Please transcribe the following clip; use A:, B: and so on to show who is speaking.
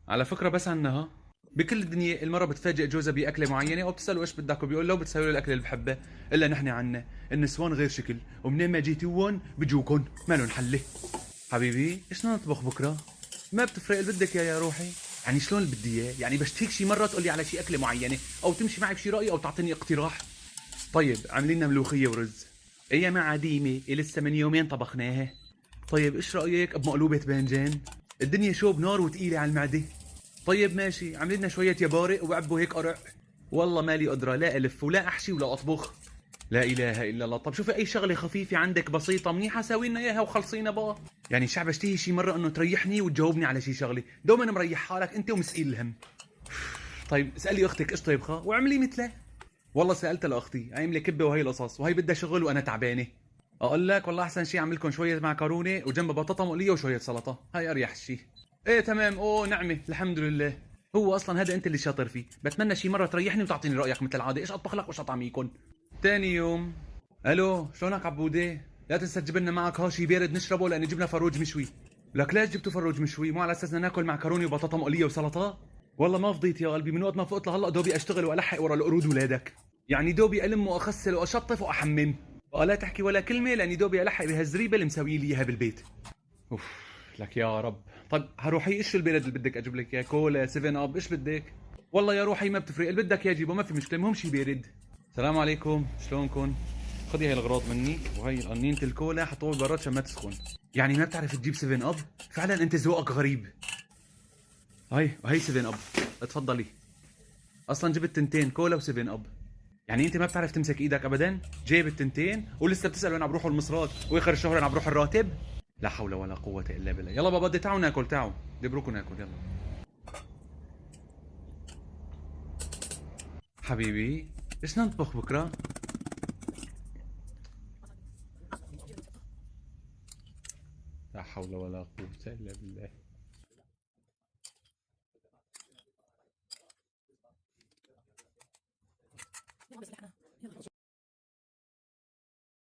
A: على فكرة بس عنها، بكل الدنيا المرة بتفاجئ جوزها بأكلة معينة أو بتسأله إيش بدك وبيقول له بتسوي له الأكلة اللي بحبها، إلا نحن عنا النسوان غير شكل، ومنين ما جيتوهم بجوكن ما لهم حلة. حبيبي إيش بدنا نطبخ بكرة؟ ما بتفرق اللي بدك يا روحي. يعني شلون اللي بدي إياه؟ يعني بشتهيك شي مرة تقول لي على شي أكلة معينة أو تمشي معي بشي رأي أو تعطيني اقتراح. طيب عاملين لنا ملوخية ورز. هي مع عديمة لسه من يومين طبخناها. طيب إيش رأيك بمقلوبة باذنجان؟ الدنيا شوب نار وتقيلة على المعدة. طيب ماشي عاملين لنا شوية يبارق وبعبوا هيك قرع. والله مالي قدرة لا ألف ولا أحشي ولا أطبخ. لا إله إلا الله. طب شوفي أي شغلة خفيفة عندك بسيطة منيحة ساوي لنا إياها وخلصينا بقى. يعني شعب اشتهي شي مرة إنه تريحني وتجاوبني على شي شغلة، دوما مريح حالك أنت ومسئيل الهم. طيب اسألي أختك إيش طيبخة واعملي مثلها. والله سألتها لأختي عاملة كبة وهي القصص وهي بدها شغل وأنا تعبانة. أقول لك والله أحسن شي أعملكم شوية معكرونة وجنبها بطاطا مقلية وشوية سلطة، هاي أريح شي. ايه تمام اوه نعمة الحمد لله. هو اصلا هذا انت اللي شاطر فيه، بتمنى شي مرة تريحني وتعطيني رأيك مثل العادة، ايش اطبخ لك وايش اطعميكم. تاني يوم. الو شلونك عبودة؟ لا تنسى تجيب لنا معك ها شي بارد نشربه لان جبنا فروج مشوي. لك ليش جبتوا فروج مشوي؟ مو على اساس بدنا ناكل معكرونة وبطاطا مقلية وسلطة؟ والله ما فضيت يا قلبي، من وقت ما فقت لهلا دوبي اشتغل والحق ورا القرود ولادك. يعني دوبي الم واغسل واشطف واحمم. ولا تحكي ولا كلمة لاني دوبي الحق بهالزريبة اللي مسوي لي اياها بالبيت. اوف لك يا رب. طب هروحي ايش البلد اللي بدك اجيب لك اياه؟ كولا 7 اب ايش بدك؟ والله يا روحي ما بتفرق اللي بدك اياه جيبه ما في مشكله المهم شي بارد. السلام عليكم شلونكم؟ خذي هاي الغراض مني وهي قنينة الكولا حطوها براد عشان ما تسخن. يعني ما بتعرف تجيب 7 اب؟ فعلا انت ذوقك غريب. هاي 7 اب اتفضلي. اصلا جبت تنتين كولا و7 اب. يعني انت ما بتعرف تمسك ايدك ابدا؟ جايب التنتين ولسه بتسال وين عم بروحوا المصرات واخر الشهر وين عم بروح الراتب؟ لا حول ولا قوة الا بالله. يلا بابا بدي تعالوا ناكل تعالوا. دبروكوا ناكل يلا. حبيبي ايش نطبخ بكره؟ لا حول ولا قوة الا بالله.